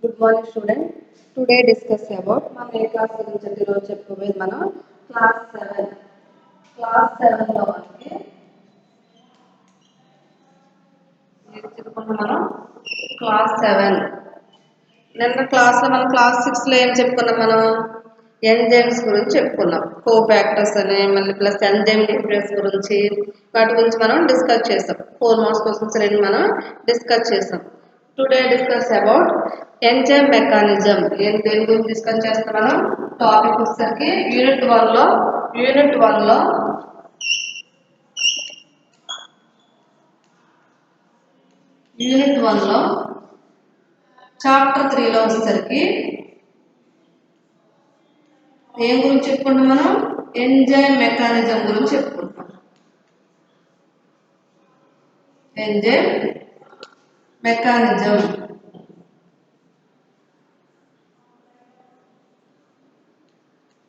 Good morning, student. Today discuss about మన ఏ class గురించి అంటే ఈరోజు చెప్పుకోబోయేది మనం క్లాస్ 7. క్లాస్ 7 లో మనకి ఏది చెప్పుకున్నాం మనం క్లాస్ 7. నిన్న క్లాస్ లో మనం క్లాస్ 6 లో ఏం చెప్పుకున్నాం మనం ఎంజైమ్స్ గురించి చెప్పుకున్నాం. కోఫాక్టర్స్ అని మళ్ళీ ప్లస్ ఎంజైమ్ డిఫరెన్స్ గురించి వాటి గురించి మనం డిస్కస్ చేసాం. 4 మార్క్స్ క్వశ్చన్స్ రెండు మనం డిస్కస్ చేసాం. Today discuss about enzyme mechanism. దేని గురించి డిస్కస్ చేస్తాం మనం టాపిక్ వచ్చేసరికి యూనిట్ 1 లో చాప్టర్ 3 లో వచ్చేసరికి ఏం గురించి చెప్పుకుంటాం మనం ఎంజైమ్ మెకానిజం గురించి చెప్పుకుంటాం. ఎంజైమ్ మెకానిజం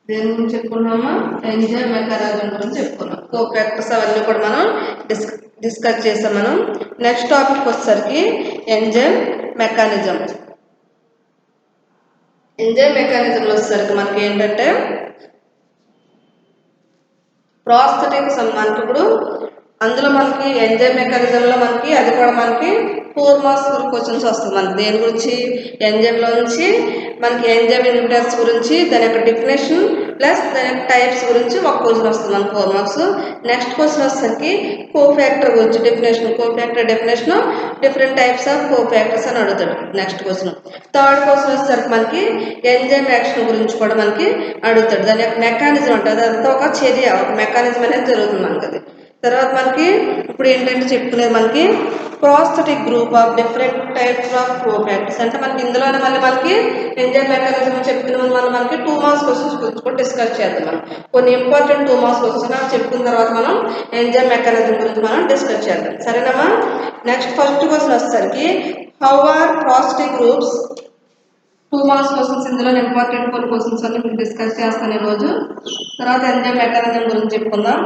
దేని గురించి చెప్పుకున్నామా ఎంజైమ్ మెకానిజం గురించి చెప్పుకున్నాం. కోఫాక్టర్స్ అవన్నీ కూడా మనం డిస్కస్ చేసాం. మనం నెక్స్ట్ టాపిక్ వచ్చేసరికి ఎంజైమ్ మెకానిజం. ఎంజైమ్ మెకానిజంలో వచ్చేసరికి మనకి ఏంటంటే ప్రాస్థెటిక్స్ మనకి ఇప్పుడు అందులో మనకి ఎంజైమ్ మెకానిజంలో మనకి అది కూడా మనకి 4 మార్క్స్ క్వశ్చన్స్ వస్తుంది. మనకి దేని గురించి ఎంజైమ్లో నుంచి మనకి ఎంజైమ్ ఇన్హిబిటర్స్ గురించి దాని యొక్క డెఫినేషన్ ప్లస్ దాని యొక్క టైప్స్ గురించి ఒక క్వశ్చన్ వస్తుంది మనకి 4 మార్క్స్. నెక్స్ట్ క్వశ్చన్ వచ్చేసరికి కోఫాక్టర్ గురించి definition, cofactor definition, different types of cofactors అని అడుగుతాడు నెక్స్ట్ క్వశ్చన్. థర్డ్ క్వశ్చన్ వచ్చేసరికి మనకి ఎంజైమ్ యాక్షన్ గురించి కూడా మనకి అడుగుతాడు. దాని యొక్క మెకానిజం ఉంటుంది, అదంతా ఒక చర్య, ఒక మెకానిజం అనేది జరుగుతుంది మనకి. అది తర్వాత మనకి ఇప్పుడు ఏంటంటే చెప్పుకునేది మనకి prosthetic group of different types of cofactors. అంటే మనకి ఇందులోనే మళ్ళీ మనకి ఎంజైమ్ మెకానిజం చెప్పుకునే మనకి 2 మార్క్స్ క్వశ్చన్స్ గురించి కూడా డిస్కస్ చేద్దాం. మనం కొన్ని ఇంపార్టెంట్ 2 మార్క్స్ క్వశ్చన్స్ చెప్పుకున్న తర్వాత మనం ఎంజైమ్ మెకానిజం గురించి మనం డిస్కస్ చేద్దాం. సరేనమ్మా. నెక్స్ట్ ఫస్ట్ క్వశ్చన్ వచ్చేసరికి how are prosthetic groups. 2 marks questions ఇందులో ఇంపార్టెంట్ కొన్ని క్వశ్చన్స్ అన్ని మీకు డిస్కస్ చేస్తాను ఈరోజు. తర్వాత ఎంజైమ్ మెకానిజం గురించి చెప్పుకుందాం.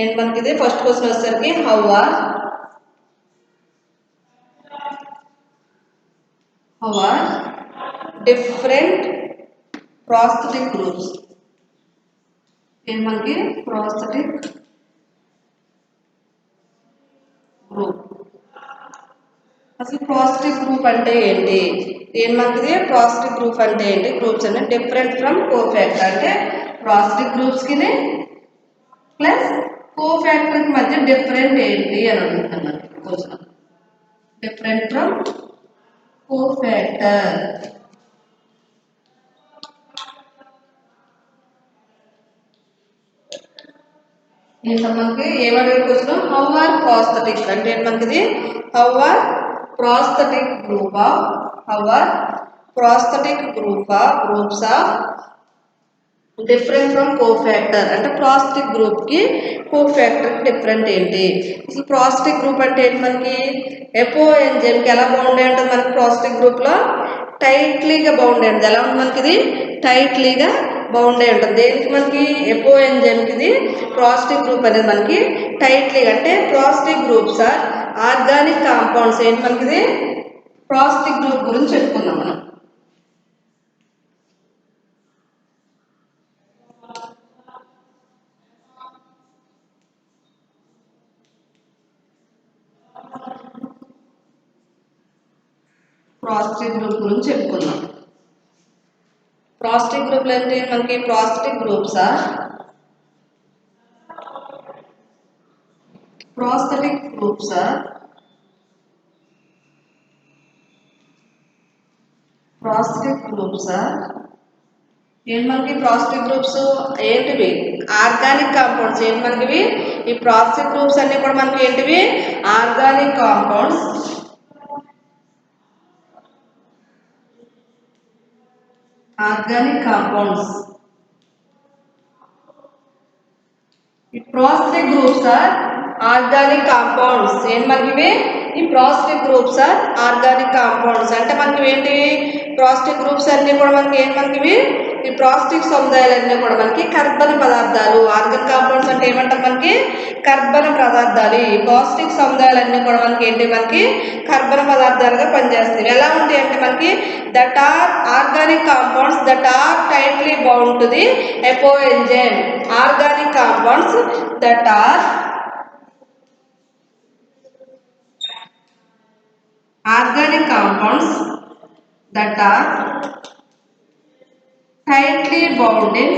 ఏంటి మనకి ఇది ఫస్ట్ క్వశ్చన్ వచ్చేసరికి how are different prosthetic groups. ఏంటి మనకి ప్రాస్థెటిక్ గ్రూప్. అసలు ప్రాస్థెటిక్ గ్రూప్ అంటే ఏంటి, మనకి ప్రాస్థెటిక్ గ్రూప్ అంటే ఏంటి, గ్రూప్స్ అంటే డిఫరెంట్ ఫ్రమ్ కోఫాక్టర్. అంటే ప్రాస్థెటిక్ గ్రూప్స్ కి ప్లస్ కోఫాక్టర్ మధ్య డిఫరెంట్ ఏంటి అని అడుగుతున్నాను క్వశ్చన్. Different from cofactor. మనకి ఏమడిగే క్వశ్చన్ హౌ ఆర్ ప్రాస్థెటిక్ అంటే మనకి how are prosthetic group of groups of different from cofactor. అంటే ప్రాస్థెటిక్ గ్రూప్ కి కోఫాక్టర్ డిఫరెంట్ ఏంటి. అసలు ప్రాస్థెటిక్ గ్రూప్ అంటే ఏంటి మనకి ఎపో ఎంజైమ్ కి ఎలా బౌండ్ అయి ఉంటుంది మనకి ప్రాస్థెటిక్ గ్రూప్ లో టైట్లీగా బౌండ్ అయి ఉంటుంది. ఎలా ఉంటుంది మనకి ఇది టైట్లీగా బౌండ్ అయి ఉంటుంది. దేనికి మనకి ఎపో ఎంజైమ్ కి ఇది ప్రాస్థెటిక్ గ్రూప్ అనేది మనకి టైట్లీగా. అంటే prosthetic groups are organic compounds. ఏంటి మనకి ఇది ప్రాస్థెటిక్ గ్రూప్ గురించి చెప్పుకుందాం మనం. ప్రాస్థెటిక్ గ్రూప్ గురించి చెప్పుకుందాం. ప్రాస్థెటిక్ గ్రూప్ అంటే మనకి ప్రాస్థెటిక్ గ్రూప్స్ ఏంటి మనకి ప్రాస్థెటిక్ గ్రూప్స్ ఏంటివి ఆర్గానిక్ కాంపౌండ్స్. ఏంటి మనకి ఈ ప్రాస్థెటిక్ గ్రూప్స్ అన్ని కూడా మనకి ఏంటివి ఆర్గానిక్ కాంపౌండ్స్. ఈ prosthetic groups are organic compounds. ఏంటి మనకి ఈ prosthetic groups are organic compounds. అంటే మనకి ఏంటి ప్రాస్థెటిక్ గ్రూప్స్ అన్ని కూడా మనకి ఏంటి మనకి ఈ ప్రాస్థెటిక్ సముదాయాలన్నీ కూడా మనకి కర్బన పదార్థాలు. ఆర్గానిక్ కాంపౌండ్స్ అంటే ఏమంటారు మనకి కర్బన పదార్థాలు. ఈ ప్రాస్థెటిక్ సముదాయాలన్నీ కూడా మనకి ఏంటి మనకి కర్బన పదార్థాలుగా పనిచేస్తాయి. ఎలా ఉంటాయి అంటే మనకి that are organic compounds that are tightly bound to the apoenzyme. Organic compounds that are organic compounds that are tightly bound in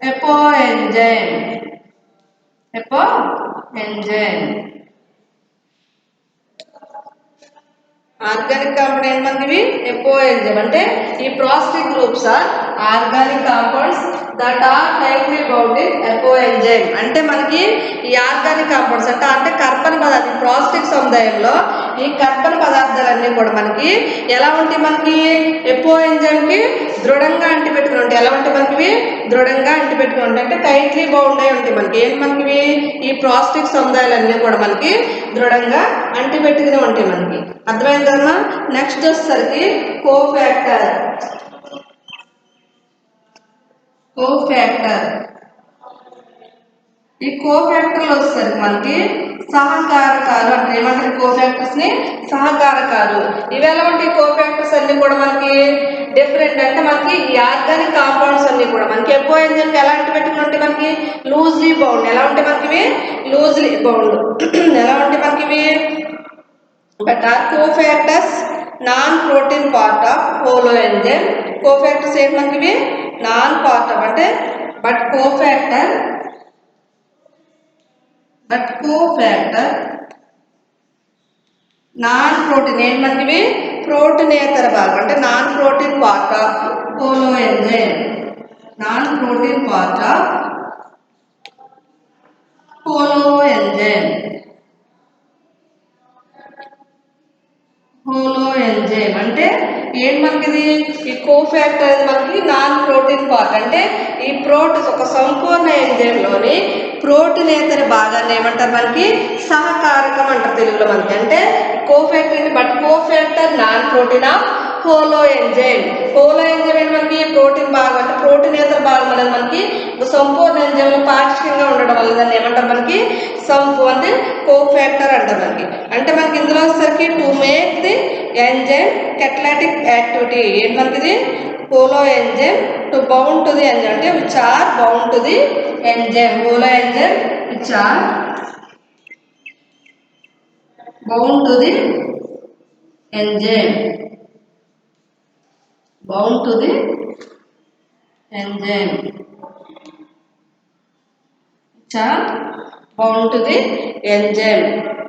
apoenzyme. Organic compound ఏంటి మనకి ఎపో ఎంజైమ్ అంటే ఈ prosthetic groups are organic compounds that are tightly bound in apoenzyme. అంటే మనకి ఈ organic compounds అంటే కర్బన పదార్థం ప్రాస్టిక్ సముదాయంలో ఈ కర్బన పదార్థాలన్నీ కూడా మనకి ఎలా ఉంటాయి మనకి ఎపో ఎంజైమ్ కి దృఢంగా అంటిపెట్టుకుని ఉంటాయి. ఎలా ఉంటాయి మనకి దృఢంగా అంటిపెట్టుకుని ఉంటాయి అంటే టైట్లీ బౌండ్ అయి ఉంటాయి మనకి. ఏంటి మనకి ఈ ప్రాస్టిక్ సముదాయాలన్నీ కూడా మనకి దృఢంగా అంటిపెట్టుకుని ఉంటాయి మనకి. అర్థమైందమ్మా? నెక్స్ట్ వచ్చేసరికి కోఫాక్టర్. ఈ కోఫాక్టర్లు వచ్చేసరికి మనకి సహకారకాలు అంటే ఏమంటారు కోఫాక్టర్స్ ని సహకారకాలు. ఇవి ఎలా ఉంటాయి కోఫాక్టర్స్ అన్ని కూడా మనకి డిఫరెంట్ అంటే మనకి ఈ ఆర్గానిక్ కాంపౌండ్స్ అన్ని కూడా మనకి ఎపో ఎంజైమ్ ఎలా అంటిపెట్టుకుని ఉంటాయి మనకి లూజ్లీ బౌండ్. ఎలా ఉంటాయి మనకి లూజ్లీ బౌండ్ ఎలా ఉంటాయి మనకి but are cofactors non protein part of holoenzyme. Cofactors ఏంటి మనకి నాన్ పార్ట్ ఆఫ్ అంటే బట్ కోఫాక్టర్ నాన్ ప్రోటీన్ ఏంటి మనకి ప్రోటీనేతర భాగం అంటే non protein part of holoenzyme. Non protein part of holoenzyme. అంటే ఏంటి మనకి ఈ కోఫాక్టర్ మనకి నాన్ ప్రోటీన్ పార్ట్ అంటే ఈ ప్రోటీన్ ఒక సంపూర్ణ ఎంజైమ్లోని ప్రోటీనేతర భాగాన్ని ఏమంటారు మనకి సహకారకం అంటారు తెలుగులో మనకి. అంటే cofactor but cofactor non protein of hollow enzyme. Hollow enzyme ఏంటి మనకి ప్రోటీన్ భాగం అంటే ప్రోటీనేతర భాగం అనేది మనకి సంపూర్ణ ఎంజైమ్లో పాక్షికంగా ఉండడం వల్ల దాన్ని ఏమంటారు మనకి అంటే కోఫాక్టర్ అంటారు మనకి. అంటే మనకి ఇందులో వచ్చేసరికి to make the enzyme catalytic activity ఏంటి మనకి holoenzyme to bound to the enzyme అంటే which are bound to the enzyme. Holoenzyme which are bound to the enzyme. bound to the enzyme which are bound to the enzyme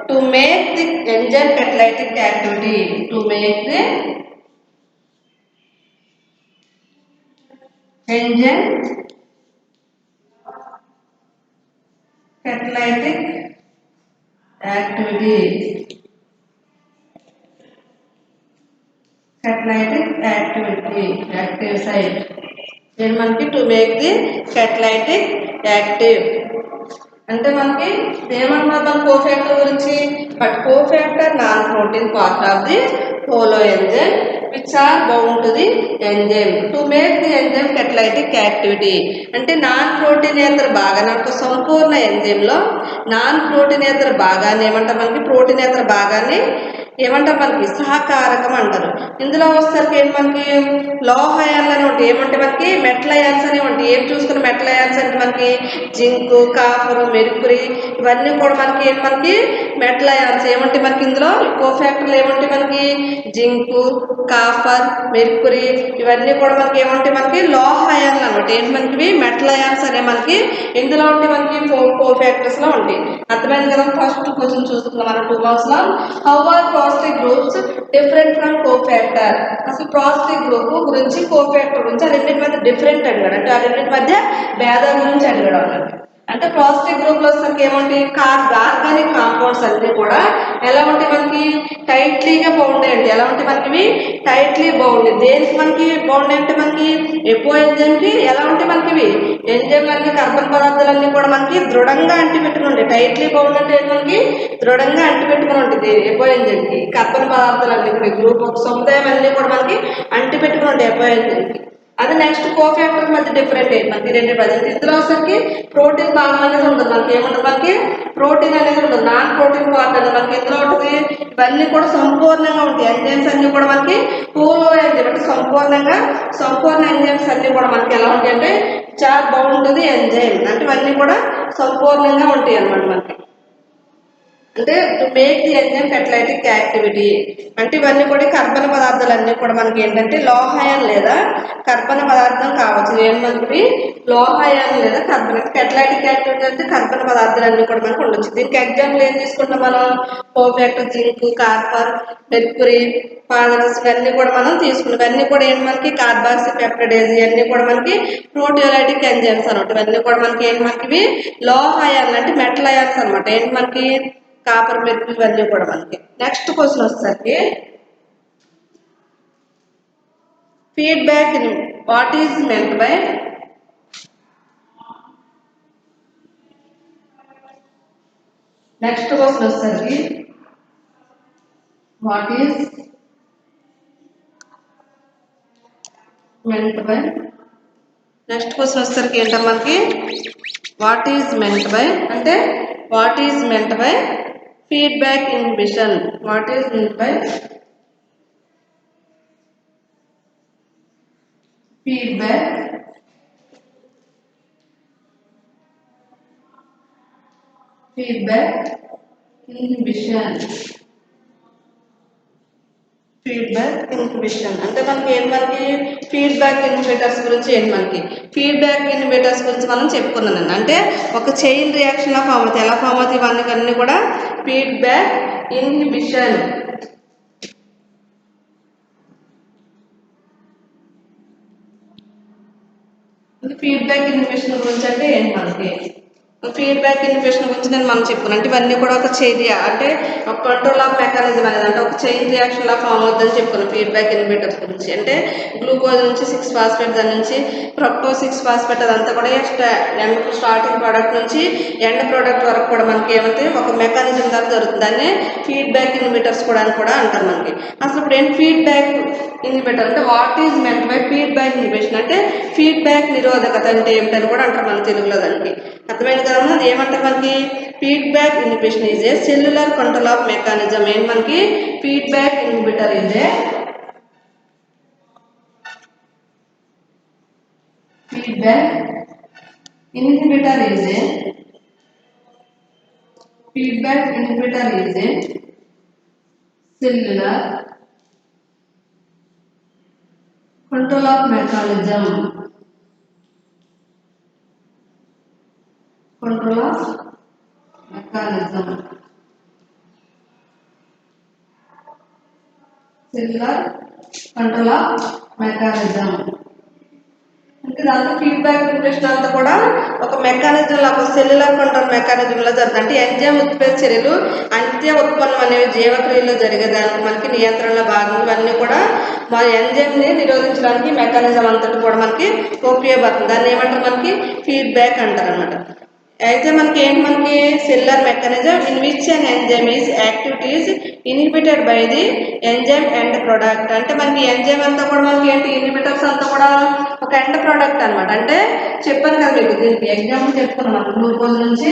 to make the enzyme catalytic activity. To make the enzyme catalytic activity. Active site then మనకి to make the catalytic active అంటే మనకి ఏమనుకుందాం cofactor గురించి but cofactor non protein part of the holoenzyme which are bound to the enzyme to make the enzyme catalytic activity. అంటే non ప్రోటీనేతర భాగాన్ని ఒక సంపూర్ణ ఎంజైమ్లో non ప్రోటీనేతర భాగాన్ని ఏమంటారు మనకి ప్రోటీనేతర భాగాన్ని ఏమంటారు మనకి సహకారకం అంటారు. ఇందులో వచ్చేసరికి ఏంటి మనకి లోహయాన్లు అని ఉంటాయి. ఏమంటే మనకి మెటల్ అయాన్స్ అని ఉంటాయి. ఏం చూసుకున్న మెటల్ అయాన్స్ అంటే మనకి జింకు కాపరు మెర్క్యూరీ ఇవన్నీ కూడా మనకి ఏంటి మనకి మెటల్ అయాన్స్ ఏమంటే మనకి ఇందులో కోఫాక్టర్లు ఏమంటే మనకి జింకు కాపర్ మెర్క్యూరీ ఇవన్నీ కూడా మనకి ఏమంటే మనకి లోహయాన్లు అనమాట. ఏంటి మనకి మెటల్ అయాన్స్ అనే మనకి ఇందులో ఉంటే మనకి కోఫాక్టర్స్ లో ఉంటాయి. అర్థమైంది కదా? ఫస్ట్ క్వశ్చన్ చూస్తున్నాం మనం 2 marks లో how are prosthetic groups different from cofactor. అసలు ప్రాస్టిక్ గ్రూప్ గురించి కోఫాక్టర్ గురించి ఆ రెండింటి మధ్య డిఫరెంట్ అడిగాడు అంటే ఆ రెండింటి మధ్య భేదాల గురించి అడిగాడు అన్నట్టు. అంటే ప్రాస్టిక్ గ్రూప్ లో వచ్చేసరికి ఏమంటాయి ఆర్గానిక్ కాంపౌండ్స్ అన్ని కూడా ఎలా ఉంటాయి మనకి టైట్లీగా బౌండ్ అయ్యండి. ఎలా ఉంటాయి మనకి టైట్లీ బౌండ్. దేనికి మనకి బౌండ్ అంటే మనకి ఎపో ఎంజైమ్ కి ఎలా ఉంటాయి మనకి ఎంజైమ్ అన్ని కర్బన పదార్థాలన్నీ కూడా మనకి దృఢంగా అంటిపెట్టుకుని ఉంటాయి. టైట్లీ బౌండ్ అంటే మనకి దృఢంగా అంటిపెట్టుకుని ఉంటుంది ఎపో ఎంజైమ్ కి. కర్బన పదార్థాలన్నీ కూడా గ్రూప్ ఒక సముదాయం అన్ని కూడా మనకి అంటిపెట్టుకుని ఉంటాయి ఎపో ఎంజైమ్ కి. అది నెక్స్ట్ కోఫాక్టర్ మధ్య డిఫరెంట్ ఏంటి మనకి రెండు ప్రజెంట్ ఇందులో వచ్చరికి ప్రోటీన్ భాగం అనేది ఉండదు, మనకి ఏముండదు, మనకి ప్రోటీన్ అనేది ఉండదు, నాన్ ప్రోటీన్ పార్ట్ అనేది మనకి ఎందులో ఉంటుంది. ఇవన్నీ కూడా సంపూర్ణంగా ఉంటాయి, ఎంజైమ్స్ అన్ని కూడా మనకి హోలో ఎంజైమ్ అంటే సంపూర్ణ ఎంజైమ్స్ అన్ని కూడా మనకి ఎలా ఉంటాయి అంటే చాలా బాగుంటుంది ఎంజైమ్ అంటే ఇవన్నీ కూడా సంపూర్ణంగా ఉంటాయి అన్నమాట మనకి. అంటే to make the enzyme catalytic activity అంటే ఇవన్నీ కూడా కర్బన పదార్థాలన్నీ కూడా మనకి ఏంటంటే లోహాయన్ లేదా కర్బన పదార్థం కావచ్చు, ఏమంటే లోహాయన్ లేదా కర్బన కెటలైటిక్ యాక్టివిటీ అంటే కర్బన పదార్థాలన్నీ కూడా మనకు ఉండొచ్చు. దీనికి ఎగ్జాంపుల్ ఏం తీసుకుంటాం మనం, cofactor, zinc, carbon, mercury, phosphorus ఇవన్నీ కూడా మనం తీసుకున్నాం. ఇవన్నీ కూడా ఏంటి మనకి కార్బాక్సీ పెప్టిడేజ్ ఇవన్నీ కూడా మనకి ప్రోటియోలైటిక్ ఎంజైమ్స్ అనమాట. ఇవన్నీ కూడా మనకి ఏంటి మనకి లోహాయన్ అంటే మెటల్ అయాన్స్ అనమాట. ఏంటి మనకి కాపర్, మెర్క్యూరీ ఇవన్నీ కూడా మనకి. నెక్స్ట్ క్వశ్చన్ వచ్చేసరికి feedback in what is meant by next question వచ్చేసరికి what is meant by next question వచ్చేసరికి ఏంటో మనకి వాట్ ఈజ్ మెంట్ బై అంటే what is meant by feedback inhibition. What is meant by feedback inhibition. Feedback inhibition అంటే మనకి ఏంటి మనకి feedback inhibitors గురించి ఏంటి మనకి ఫీడ్బ్యాక్ ఇన్హిబిటర్స్ గురించి మనం చెప్పుకున్నానండి. అంటే ఒక చైన్ రియాక్షన్ లా ఫామ్ అవుతాయి, ఎలా ఫామ్ అవుతాయి ఇవన్నీ అన్నీ కూడా ఫీడ్బ్యాక్ ఇన్హిబిషన్. ఫీడ్బ్యాక్ ఇన్హిబిషన్ గురించి అంటే ఏంటి మనకి ఫీడ్బ్యాక్ ఇన్హిబిషన్ గురించి నేను మనం చెప్పుకున్నాను. అంటే ఇవన్నీ కూడా ఒక చర్య అంటే ఒక కంట్రోల్ ఆఫ్ మెకానిజం అనేది అంటే ఒక చైన్ రియాక్షన్ లా ఫామ్ అవుతుందని చెప్పుకున్నాం ఫీడ్బ్యాక్ ఇన్హిబిటర్స్ గురించి. అంటే గ్లూకోజ్ నుంచి 6 ఫాస్ఫేట్ దాని నుంచి ఫ్రక్టోజ్ 6 ఫాస్ఫేట్ అదంతా కూడా ఎండ్ స్టార్టింగ్ ప్రోడక్ట్ నుంచి ఎండ్ ప్రోడక్ట్ వరకు కూడా మనకి ఏమంటే ఒక మెకానిజం ద్వారా జరుగుతుంది. దాన్ని ఫీడ్బ్యాక్ ఇన్హిబిటర్స్ కూడా అని కూడా అంటారు మనకి. అసలు ఇప్పుడు ఏంటి ఫీడ్బ్యాక్ ఇన్హిబిటర్ అంటే what is meant by feedback inhibition అంటే ఫీడ్బ్యాక్ నిరోధకత అంటే ఏమిటని కూడా అంటారు మన తెలుగులో. దానికి అర్థమైంది కదా, అది ఏమంటారు మనకి feedback inhibition is a cellular control of mechanism. ఏంటి మనకి feedback inhibitor is a feedback inhibitor is a feedback inhibitor is a cellular control of mechanism. Control of mechanism. Cellular control of mechanism. అంటే దాంట్లో feedback inhibition అంతా కూడా ఒక mechanism లాగా cellular control mechanism లో జరుగుతుంది. అంటే ఎంజైమ్ ఉత్పత్తి చర్యలు అంత్య ఉత్పన్నం అనేవి జీవక్రియలో జరిగేదానికి మనకి నియంత్రణలో భాగంగా ఇవన్నీ కూడా మా ఎంజైమ్ ని నిరోధించడానికి మెకానిజం అంతటి కూడా మనకి ఉపయోగపడుతుంది. దాన్ని ఏమంటారు మనకి ఫీడ్బ్యాక్ అంటారు అనమాట. అయితే మనకి ఏంటి మనకి cellular mechanism in which an enzyme is activities inhibited by the enzyme end product. అంటే మనకి ఎంజైమ్ అంతా కూడా మనకి ఏంటి ఇన్హిబిటర్స్ అంతా కూడా ఒక ఎండ్ ప్రోడక్ట్ అనమాట. అంటే చెప్పాను కదా మీకు, దీనికి ఎగ్జాంపుల్ చెప్పుకున్నాం. గ్లూకోజ్ నుంచి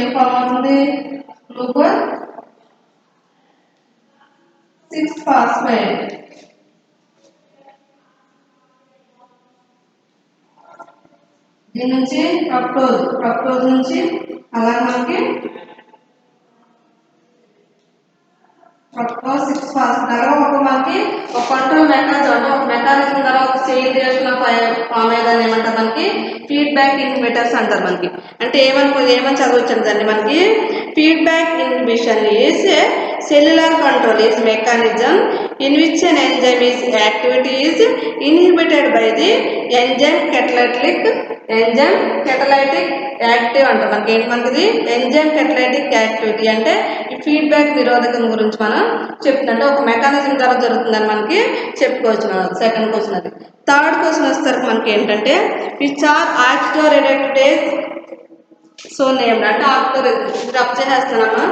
ఏం ఫామ్ అవుతుంది, గ్లూకోజ్ 6 ఫాస్ఫేట్. దీని నుంచి ఫ్రక్టోజ్ నుంచి అలాగే మనకి ఫ్రక్టోజ్ 6 ఫాస్ఫేట్ ఒక మనకి ఒక కంట్రోల్ మెకానిజం అంటే ఒక మెకానిజం ద్వారా ఒక చైన్ రియాక్షన్ ఫామ్ అయ్యేదాన్ని ఏమంటారు మనకి ఫీడ్బ్యాక్ ఇన్హిబిటర్స్ అంటారు మనకి. అంటే ఏమని చదవచ్చండి దాన్ని మనకి feedback inhibition is cellular control is mechanism in which an enzyme is activity is inhibited by the enzyme catalytic active అంటారు మనకి. ఏంటి మనకి ఎంజైమ్ కెటలైటిక్ యాక్టివిటీ అంటే ఈ ఫీడ్బ్యాక్ నిరోధకం గురించి మనం చెప్తుందంటే ఒక మెకానిజం ద్వారా జరుగుతుందని మనకి చెప్పుకోవచ్చు. సెకండ్ క్వశ్చన్ అది. థర్డ్ క్వశ్చన్ వచ్చేసరికి మనకి ఏంటంటే విచ్ ఆర్ ఆక్సిడోరిడక్టేజ్ సో నేమ్డ్ అంటే రబ్ చేసేస్తున్నామా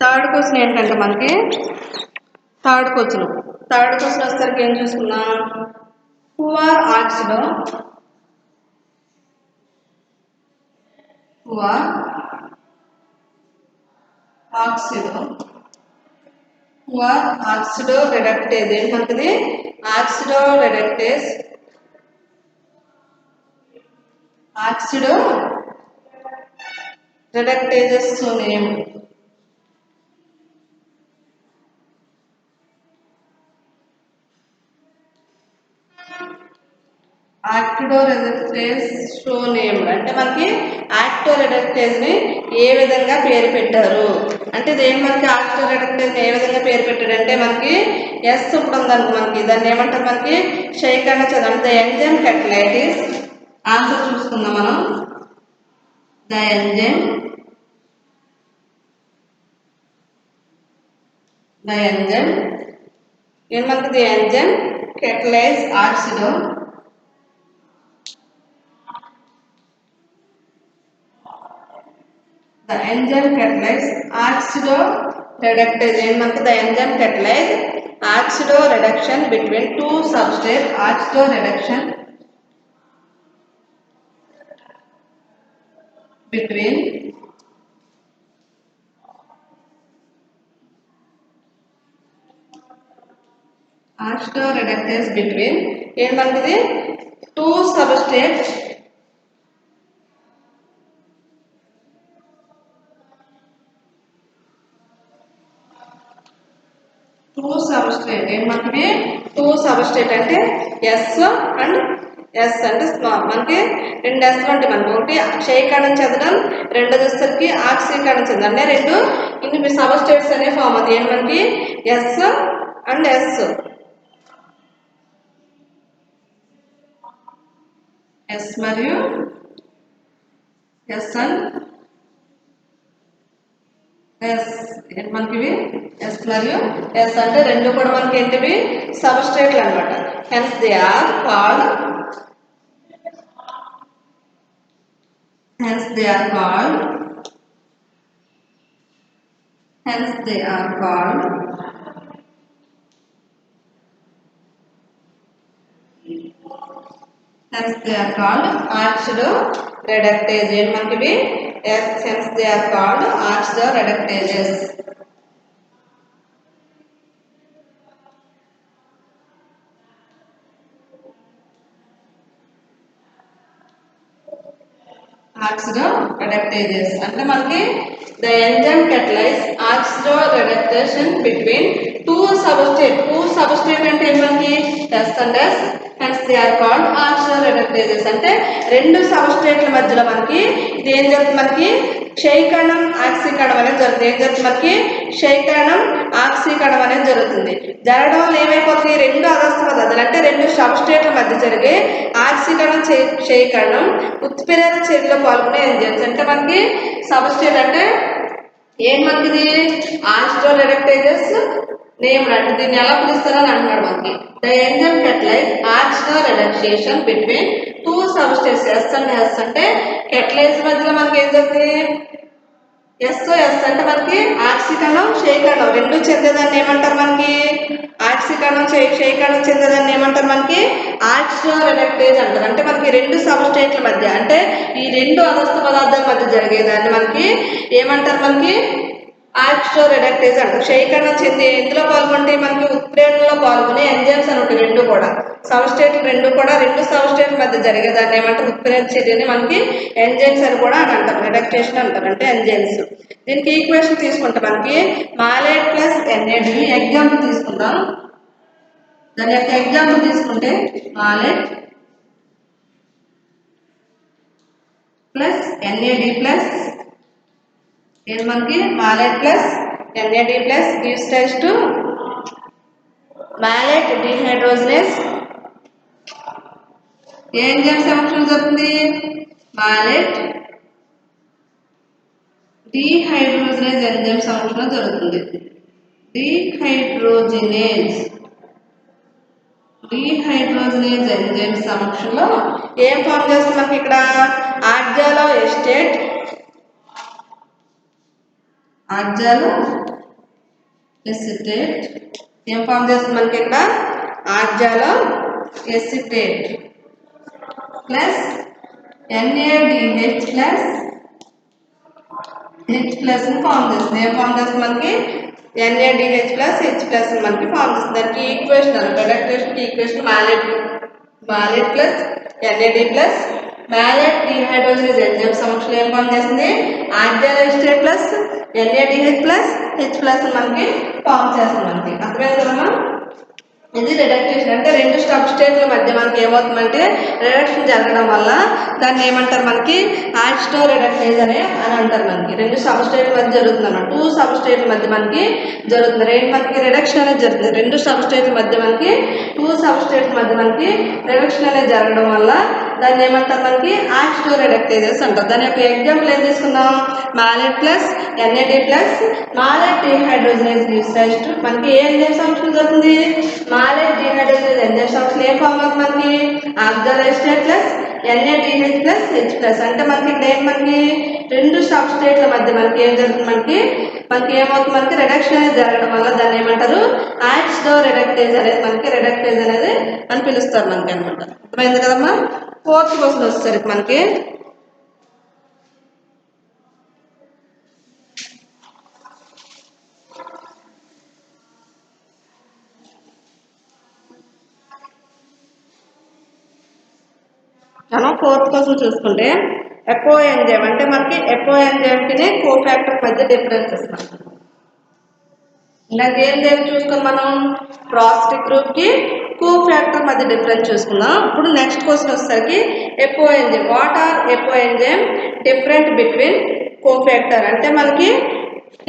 థర్డ్ క్వశ్చన్ ఏంటంటే మనకి థర్డ్ క్వశ్చన్ వచ్చేసరికి ఏం చూసుకున్నాం, హూ ఆర్ ఆక్స్డ్ ఆక్సిడో రెడక్టేజ్ ఏంటంటే ఆక్సిడో రెడక్టేజెస్ నేమ్. యాక్టిడో రెడక్టేజ్ షో నేమ్ అంటే మనకి యాక్టో రెడక్టేజ్ ని ఏ విధంగా పేరు పెట్టారు అంటే దేని మనకి యాక్టో రెడక్టేజ్ ఏ విధంగా పేరు పెట్టాడు అంటే మనకి ఎస్ ఇప్పుడు ఉందనుకో మనకి దాన్ని ఏమంటారు మనకి శైకరణ చదవ అంటే ద ఎంజైమ్ catalysis ఆన్సర్ చూసుకుందాం మనం. ద ఎంజైమ్ ఏంటి మనకి the enzyme catalyze ఆక్సిడో the enzyme catalyze oxido reductase and మనకి the enzyme catalyze oxido reduction between two substrate oxido reduction between oxido reductase between ఏంటి మనకి two substrate ఏంటి మనకి two substrate అంటే ఎస్ అండ్ ఎస్ అంటే మనకి రెండు ఎస్లు ఉంటాయి మనకి ఒకటి క్షయకణం చెందడం రెండోది వచ్చేసరికి ఆక్సీకరణం చెందడం అంటే రెండు ఇన్ని సబ్స్ట్రేట్స్ అనే ఫామ్ అవుతాయి ఏంటి మనకి ఎస్ అండ్ ఎస్ మరియు ఎస్ అండ్ ఎస్ మనకి ఎస్ మరియు ఎస్ అంటే రెండు కూడా మనకి ఏంటివి సబ్స్ట్రేట్లు అనమాట. Hence they are called oxido reductase ఏంటి మనకి hence they are called oxido reductases. oxido reductases అంటే మనకి the enzyme catalyze oxido reduction between two substrate అంటే మనకి S and S hence they are called oxido reductases అంటే రెండు సబ్స్ట్రేట్ల మధ్యలో మనకి ఇది ఏం జరుగుతుంది మనకి క్షయకణం ఆక్సీకరణం అనేది జరుగుతుంది. ఏం జరుగుతుంది మనకి క్షయకణం ఆక్సీకరణం అనేది జరుగుతుంది. జరగడం వల్ల ఏమైపోతుంది రెండు అగస్త పదార్థాలు అంటే రెండు సబ్స్ట్రేట్ల మధ్య జరిగే ఆక్సీకరణం క్షయకరణం ఉత్ప్రేరక చర్యలో పాల్గొనే ఎంజైమ్స్ అంటే మనకి సబ్స్ట్రేట్ అంటే ఏం మనకి ఆక్సిడో రెడక్టేజెస్ నేమ్ అంటే దీన్ని ఎలా పిలుస్తారని అంటున్నాడు మనకి. The enzyme catalyze oxido reduction between two substrates S and S అంటే catalyze మధ్యలో మనకి ఏం జరుగుతుంది ఎస్ అంటే మనకి ఆక్సీకరణం క్షయకరణం రెండు చెందేదాన్ని ఏమంటారు మనకి ఆక్సీకరణం క్షయకరణం చెందేదాన్ని ఏమంటారు మనకి ఆక్సిడో రెడక్టేజ్ అంటారు. అంటే మనకి రెండు సబ్స్ట్రేట్ల మధ్య అంటే ఈ రెండు అగస్త పదార్థాల మధ్య జరిగేదాన్ని మనకి ఏమంటారు మనకి ఆక్సిడో రెడక్టేజ్ అంటారు. క్షయకరణం చెంది ఎందులో పాల్గొంటే మనకి ఉత్ప్రేరణలో పాల్గొనే ఎంజైమ్స్ అని ఉంటాయి. రెండు కూడా సబ్స్ట్రేట్లు రెండు సబ్స్ట్రేట్ల మధ్య జరిగేదాన్ని ఏమంటారు ఉత్ప్రేరణ చర్యని మనకి ఎంజైమ్స్ అని కూడా అని అంటారు. రెడక్టేషన్ అంటారు అంటే ఎంజైమ్స్. దీనికి ఈక్వేషన్ తీసుకుంటే మనకి మాలేట్ ప్లస్ NAD ఎగ్జాంపుల్ తీసుకుందాం. దాని యొక్క ఎగ్జాంపుల్ తీసుకుంటే మాలేట్ ప్లస్ NAD ప్లస్ ఏంటి మనకి malate plus NAD plus gives rise to malate dehydrogenase ఏ ఎంజైమ్ సమక్షంలో జరుగుతుంది మాలేట్ డిహైడ్రోజనేజ్ ఎంజైమ్ సమక్షంలో జరుగుతుంది. డిహైడ్రోజనేజ్ ఎంజైమ్ సమక్షంలో ఏం ఫామ్ చేస్తుంది మనకి ఇక్కడ ఆక్సాలో ఎసిటేట్ ఏం ఫామ్ చేస్తుంది మనకి ఇక్కడ oxaloacetate plus NaDH plus H plus ని ఫామ్ చేస్తుంది. ఏం ఫామ్ చేస్తుంది మనకి NaDH ప్లస్ H ప్లస్ మనకి ఫామ్ చేస్తుంది. దానికి equation product equation malate plus NaD plus malate dehydrogenase enzyme సమక్షంలో ఏం ఫామ్ చేస్తుంది oxaloacetate plus NaDH plus H plus మనకి ఫామ్ చేస్తుంది. మనకి అర్థమైంది కదమ్మా. ఇది రిడక్టేషన్ అంటే రెండు సబ్స్టేట్ల మధ్య మనకి ఏమవుతుందంటే రిడక్షన్ జరగడం వల్ల దాన్ని ఏమంటారు మనకి ఆస్టో రిడక్టేజ్ అని అంటారు. మనకి రెండు సబ్స్టేట్ల మధ్య జరుగుతుంది అన్నమాట. టూ సబ్స్టేట్ల మధ్య మనకి జరుగుతుంది మనకి రిడక్షన్ అనేది జరుగుతుంది. రెండు సబ్స్టేట్ల మధ్య మనకి టూ సబ్స్టేట్ల మధ్య మనకి రిడక్షన్ అనేది జరగడం వల్ల దాన్ని ఏమంటారు మనకి ఆస్టో రిడక్టేజెస్ అంటారు. దాని యొక్క ఎగ్జాంపుల్ ఏం తీసుకుందాం malate plus NaD plus malate dehydrogenase gives rise to మనకి ఏ ఎంజైమ్ సమక్షంలో జరుగుతుంది మాలెట్ డిహైడ్రోజనేజ్ ఎంజైమ్ సమక్షంలో ఏం ఫామ్ అవుతుంది మనకి oxaloacetate plus NaDH plus H plus అంటే మనకి మనకి రెండు సబ్స్టేట్ల మధ్య మనకి ఏం జరుగుతుంది మనకి ఏమవుతుంది మనకి రిడక్షన్ అనేది జరగడం వల్ల దాన్ని ఏమంటారు ఆస్టో రిడక్టేజ్ అనేది మనకి రిడక్టేజ్ అనేది అని పిలుస్తారు మనకి అనమాట. అర్థమైంది కదమ్మా. ఫోర్త్ క్వశ్చన్ వచ్చేసరికి మనకి మనం ఫోర్త్ క్వశ్చన్ చూసుకుంటే ఎపో ఎంజైమ్ అంటే మనకి ఎపో ఎంజైమ్కి కోఫాక్టర్ మధ్య డిఫరెన్స్ ఇస్తాం. ఇందాక ఏం చూసుకుని మనం ప్రాస్టిక్ గ్రూప్కి కోఫాక్టర్ మధ్య డిఫరెన్స్ చూసుకుందాం. ఇప్పుడు నెక్స్ట్ క్వశ్చన్ వచ్చేసరికి apoenzyme what are apoenzyme different between cofactor అంటే మనకి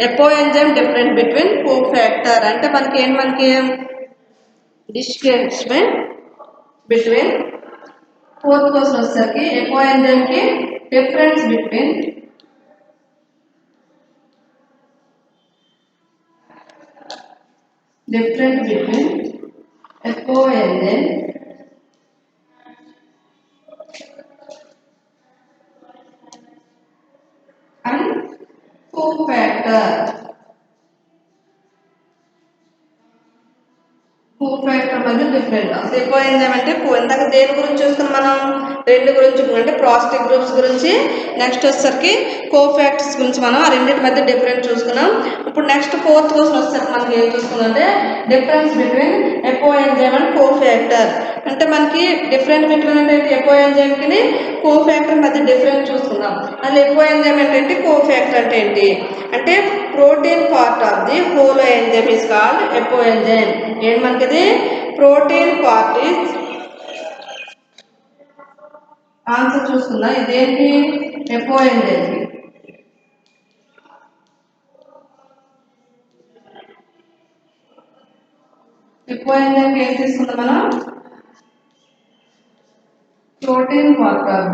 apoenzyme different between cofactor అంటే మనకి డిస్టింక్షన్ బిట్వీన్ ఫోర్త్ క్వశ్చన్ వచ్చేసరికి ఎపో ఎంజైమ్కి difference between apoenzyme and cofactor మధ్య డిఫరెంట్ ఎపో ఎంజైమ్ అంటే ఇందాక దేని గురించి చూస్తున్నాం మనం రెండు గురించి అంటే ప్రాస్టిక్ గ్రూప్స్ గురించి నెక్స్ట్ వచ్చేసరికి కోఫాక్టర్స్ గురించి మనం ఆ రెండింటి మధ్య డిఫరెన్స్ చూసుకున్నాం. ఇప్పుడు నెక్స్ట్ ఫోర్త్ క్వశ్చన్ వచ్చేసరికి మనకి ఏం చూసుకున్నాం అంటే difference between apoenzyme and cofactor అంటే మనకి డిఫరెంట్ బిట్వీన్ అంటే ఎపో ఎంజైమ్కి కోఫాక్టర్ మధ్య డిఫరెన్స్ చూసుకుందాం. అసలు ఎపో ఎంజైమ్ అంటే కోఫాక్టర్ అంటే ఏంటి అంటే protein part of the holoenzyme is called apoenzyme. ఏంటి మనకి ప్రోటీన్ పార్ట్ ఈజ్ ఆన్సర్ చూసుకుందాం. ఇదేంటి ఎపో ఎంజైమ్ ఎపో ఎంజైమ్ ఏం తీసుకుందాం మనం ప్రోటీన్ పార్ట్ ఆఫ్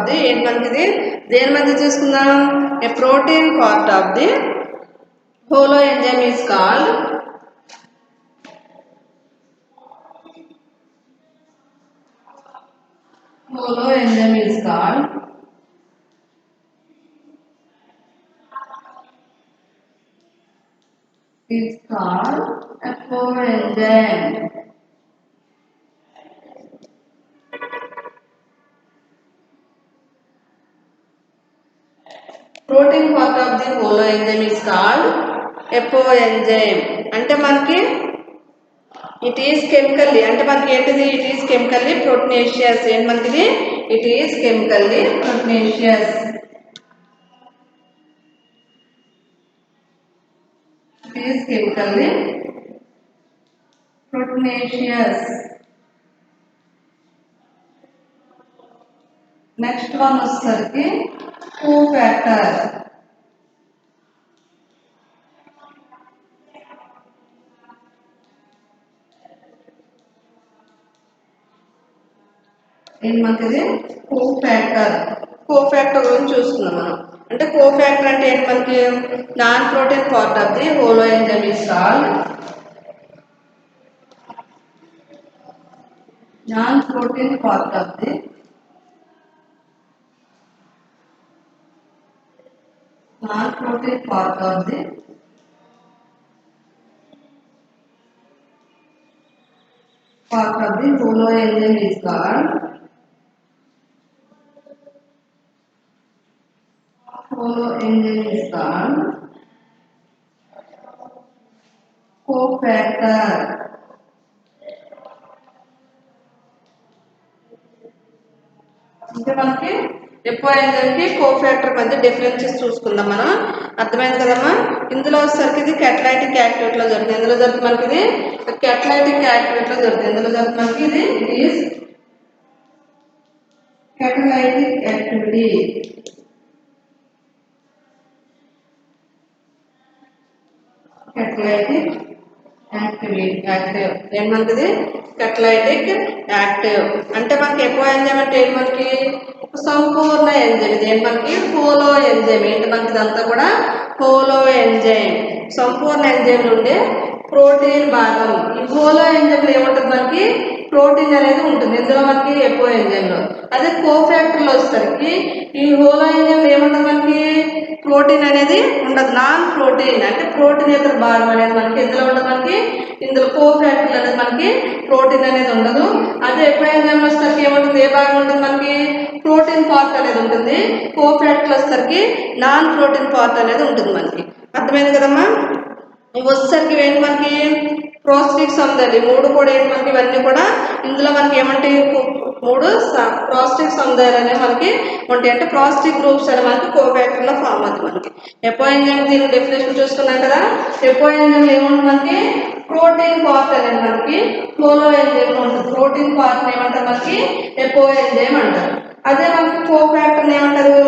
ది ఏంటి మనకి దేని మధ్య తీసుకుందాం a protein part of the holoenzyme is called apoenzyme. Protein part of the holoenzyme is called apoenzyme అంటే మనకి ఇట్ ఈస్ కెమికల్లీ అంటే మనకి ఏంటిది ఇట్ ఈస్ కెమికల్లీ ప్రోటీనేషియస్ ఏంటి మనకి it is chemically proteinaceous next one వచ్చేసరికి cofactor ఏంటి మనకి కోఫాక్టర్ గురించి చూస్తున్నాం మనం అంటే కోఫాక్టర్ అంటే ఏంటి మనకి non protein part of the holoenzyme is called non-protein part of the non-protein part of the holoenzyme is called cofactor. అంటే మనకి ఎప్పో ఎంజైమ్కి కోఫాక్టర్ మధ్య డిఫరెన్సెస్ చూసుకుందాం మనం. అర్థమైంది కదమ్మా. ఇందులో వచ్చేసరికి ఇది కెటలైటిక్ యాక్టివిటీలో జరుగుతుంది. ఇందులో జరుగుతుంది మనకి ఇది కెటలైటిక్ యాక్టివిటీలో జరుగుతుంది. ఇందులో జరుగుతుంది మనకి ఇది is catalytic activity. Catalytic active ఏమంటది catalytic active అంటే మనకి ఎకో ఎంజైమ్ అంటే ఏంటి మనకి సంపూర్ణ ఎంజైమ్. ఇది ఏంటి మనకి హోలో ఎంజైమ్. ఏంటి మనకి ఇదంతా కూడా హోలో ఎంజైమ్, సంపూర్ణ ఎంజైమ్ నుండి ప్రోటీన్ భాగం. ఈ హోలో ఎంజైమ్లో ఏముంటుంది మనకి ప్రోటీన్ అనేది ఉంటుంది ఇందులో మనకి ఎకో ఎంజైమ్లో. అదే కోఫాక్టర్లో వచ్చేసరికి ఈ హోలో ఎంజైమ్లో ఏముంటుంది మనకి ప్రోటీన్ అనేది ఉండదు. నాన్ ప్రోటీన్ అంటే ప్రోటీన్ ఇతర భాగం అనేది మనకి ఇందులో ఉండదు. మనకి ఇందులో కోఫాక్టర్ అనేది మనకి ప్రోటీన్ అనేది ఉండదు. అదే ఎకో ఎంజైమ్లో వచ్చేసరికి ఏముంటుంది, ఏ భాగం ఉంటుంది మనకి ప్రోటీన్ పార్ట్ అనేది ఉంటుంది. కోఫాక్టర్ వచ్చేసరికి నాన్ ప్రోటీన్ పార్ట్ అనేది ఉంటుంది మనకి. అర్థమైంది కదమ్మా. ఇవి వచ్చేసరికి ఏంటి మనకి ప్రోస్టిక్ సముదాయాలు. ఈ మూడు కూడా ఏంటి మనకి ఇవన్నీ కూడా ఇందులో మనకి ఏమంటాయి మూడు ప్రోస్టిక్ సముదాయాలు అనేవి మనకి ఉంటాయి. అంటే ప్రోస్టిక్ గ్రూప్స్ అనేవి మనకి కోఫాక్టర్లో ఫామ్ అవుతుంది మనకి. ఎపో ఎంజైమ్ దీని డెఫినేషన్ చూసుకున్నాం కదా. ఎపో ఎంజైమ్ ఏముంటుంది మనకి ప్రోటీన్ పార్ట్ అనేది మనకి హోలో ఎంజైమ్ ఉంటుంది. ప్రోటీన్ పార్ట్ ఏమంటారు మనకి ఎపో ఎంజైమ్ అంటారు. అదే మనకి కోఫాక్టర్ ఏమంటారు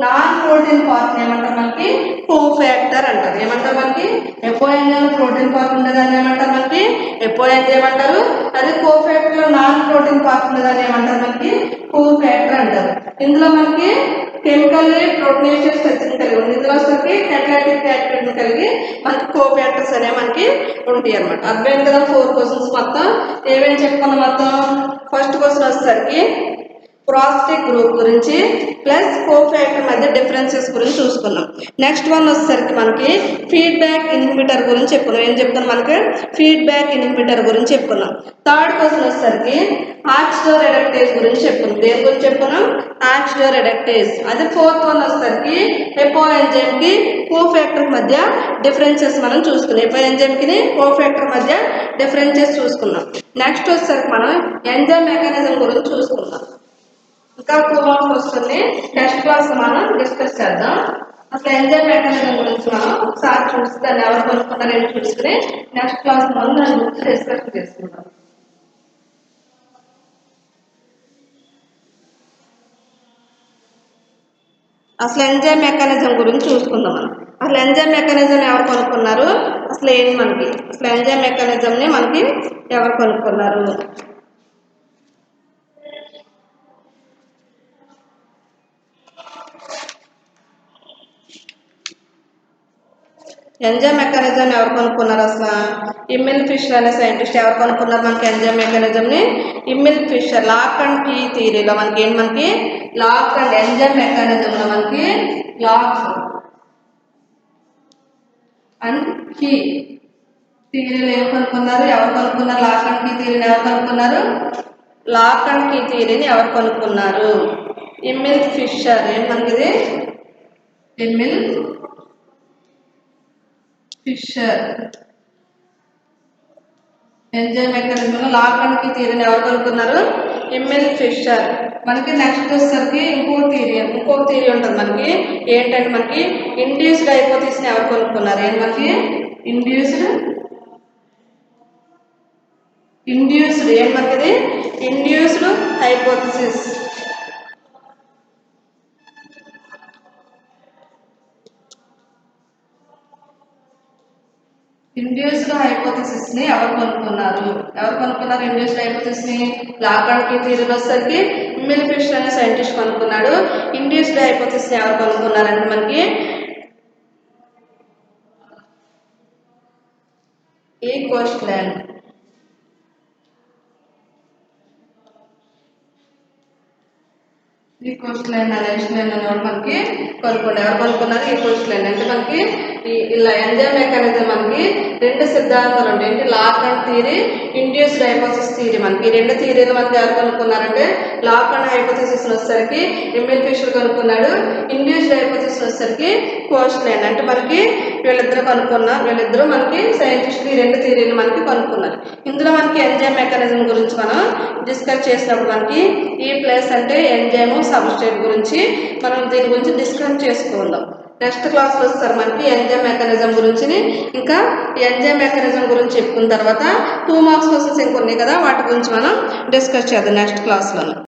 నాన్ ప్రోటీన్ పార్ట్ ఏమంటారు మనకి కోఫాక్టర్ అంటారు. ఏమంటారు మనకి ఎపో ఎంజైమ్ ప్రోటీన్ పార్ట్ ఉండేదాన్ని ఏమంటారు మనకి ఎపో ఎంజైమ్ అంటారు. అదే కోఫాక్టర్ లో నాన్ ప్రోటీన్ పార్ట్ ఉండేదాన్ని ఏమంటారు మనకి కోఫాక్టర్ అంటారు. ఇందులో మనకి కెమికల్ ప్రోటీనేషియస్ స్ట్రక్చర్ కలిగి ఉంది. ఇందులో వచ్చేసరికి కెటలైటిక్ యాక్టివిటీ కలిగి మనకి కోఫాక్టర్స్ అనేవి మనకి ఉంటాయి అనమాట. అర్థమైంది కదా. 4 క్వశ్చన్స్ మొత్తం ఏమేమి చెప్పుకున్నాం మొత్తం. ఫస్ట్ క్వశ్చన్ వచ్చేసరికి ప్రోస్టిక్ గ్రూప్ గురించి ప్లస్ కోఫాక్టర్ మధ్య డిఫరెన్సెస్ గురించి చూసుకున్నాం. నెక్స్ట్ వన్ వచ్చేసరికి మనకి ఫీడ్బ్యాక్ ఇన్హిబిటర్ గురించి చెప్పుకున్నాం. ఏం చెప్పుకున్నాం మనకి ఫీడ్బ్యాక్ ఇన్హిబిటర్ గురించి చెప్పుకున్నాం. థర్డ్ క్వశ్చన్ వచ్చేసరికి ఆక్సిడో రెడక్టేజ్ గురించి చెప్పుకున్నాం. దేని గురించి చెప్పుకున్నాం ఆక్సిడో రెడక్టేజ్. అదే ఫోర్త్ వన్ వచ్చేసరికి ఎపో ఎంజైమ్ కి కోఫాక్టర్ మధ్య డిఫరెన్సెస్ మనం చూసుకున్నాం. ఎపో ఎంజైమ్ కి కోఫాక్టర్ మధ్య డిఫరెన్సెస్ చూసుకున్నాం. నెక్స్ట్ వచ్చేసరికి మనం ఎంజైమ్ మెకానిజం గురించి చూసుకుందాం. ఇంకా 2 మార్క్స్ వస్తుంది. నెక్స్ట్ క్లాస్ మనం డిస్కస్ చేద్దాం. అసలు ఎంజైమ్ మెకానిజం గురించి మనం ఒకసారి చూసి దాన్ని ఎవరు కనుక్కున్నారని చూసుకుని నెక్స్ట్ క్లాస్ మనం దాని గురించి డిస్కస్ చేసుకుందాం. అసలు ఎంజైమ్ మెకానిజం గురించి చూసుకుందాం మనం. అసలు ఎంజైమ్ మెకానిజం ఎవరు కనుక్కున్నారు, అసలు ఏంటి మనకి అసలు ఎంజైమ్ మెకానిజంని మనకి ఎవరు కనుక్కున్నారు. ఎంజైమ్ మెకానిజం ఎవరు కనుక్కున్నారు అసలు ఇమ్మిల్ ఫిషర్ అనే సైంటిస్ట్ ఎవరు కనుక్కున్నారు మనకి ఎంజైమ్ మెకానిజంని Emil Fischer. Lock and key థియరీలో మనకి ఏంటి మనకి లాక్ అండ్ ఎంజైమ్ మెకానిజంలో మనకి లాక్ అండ్ కీ థియరీలో ఏం కనుక్కున్నారు ఎవరు కనుక్కున్నారు లాక్ అండ్ కీ థియరీని ఎవరు కనుక్కున్నారు లాక్ అండ్ కీ థియరీని ఎవరు కనుక్కున్నారు ఇమ్మిల్ ఫిషర్. ఏం మనకి ఇమ్మిల్ ఫిషర్. ఎంజైమ్ మెకానిజంలో లాక్ అండ్ కీ థియరీని ఎవరు కనుక్కున్నారు ఇమ్మిల్ ఫిషర్. మనకి నెక్స్ట్ వచ్చేసరికి ఇంకొక థియరీ ఉంటుంది మనకి. ఏంటంటే మనకి ఇండ్యూస్డ్ హైపోథిసిస్ని ఎవరు కనుక్కున్నారు ఏంటి మనకి ఇండ్యూస్డ్ ఏం మనకి ఇండ్యూస్డ్ హైపోథిసిస్. ఇండ్యూస్డ్ హైపోథిసిస్ ని ఎవరు కనుక్కున్నారు ఇండ్యూస్డ్ హైపోథిసిస్ ని లాక్ అండ్ కీ థియరీలో వచ్చేసరికి ఇమ్మిల్ ఫిషర్ అనే సైంటిస్ట్ కనుక్కున్నాడు. ఇండ్యూస్డ్ హైపోథిసిస్ ని ఎవరు కనుక్కున్నారంటే మనకి ఈ క్వశ్చన్ ఈ కోస్టలైన్ అనైస్టైన్ అనేవాడు మనకి కనుక్కోండి. ఎవరు కనుక్కున్నారు? ఈ కోస్టలైన్. అంటే మనకి ఇలా ఎంజైమ్ మెకానిజం మనకి రెండు సిద్ధాంతాలు ఉంటాయి. ఏంటి? Lock and theory, induced hypothesis theory. మనకి ఈ రెండు థియరీలు మనకి ఎవరు కనుక్కున్నారంటే లాక్ అండ్ హైపోథిసిస్ వచ్చేసరికి ఎమిల్ ఫిషర్ కనుక్కున్నాడు. ఇండ్యూస్డ్ హైపోథిసిస్ వచ్చేసరికి కోస్టలైన్. అంటే మనకి వీళ్ళిద్దరూ మనకి సైంటిస్టులు ఈ రెండు థియరీలు మనకి కనుక్కున్నారు. ఇందులో మనకి ఎంజైమ్ మెకానిజం గురించి మనం డిస్కస్ చేసినప్పుడు మనకి ఈ ప్లేస్ అంటే ఎంజైమ్ సబ్స్ట్రేట్ గురించి మనం దీని గురించి డిస్కస్ చేసుకుందాం. నెక్స్ట్ క్లాస్లో వస్తారు మనకి ఎంజైమ్ మెకానిజం గురించి. ఇంకా ఎంజైమ్ మెకానిజం గురించి చెప్పుకున్న తర్వాత 2 మార్క్స్ క్వశ్చన్స్ ఇంకొన్ని కదా, వాటి గురించి మనం డిస్కస్ చేద్దాం నెక్స్ట్ క్లాస్లో.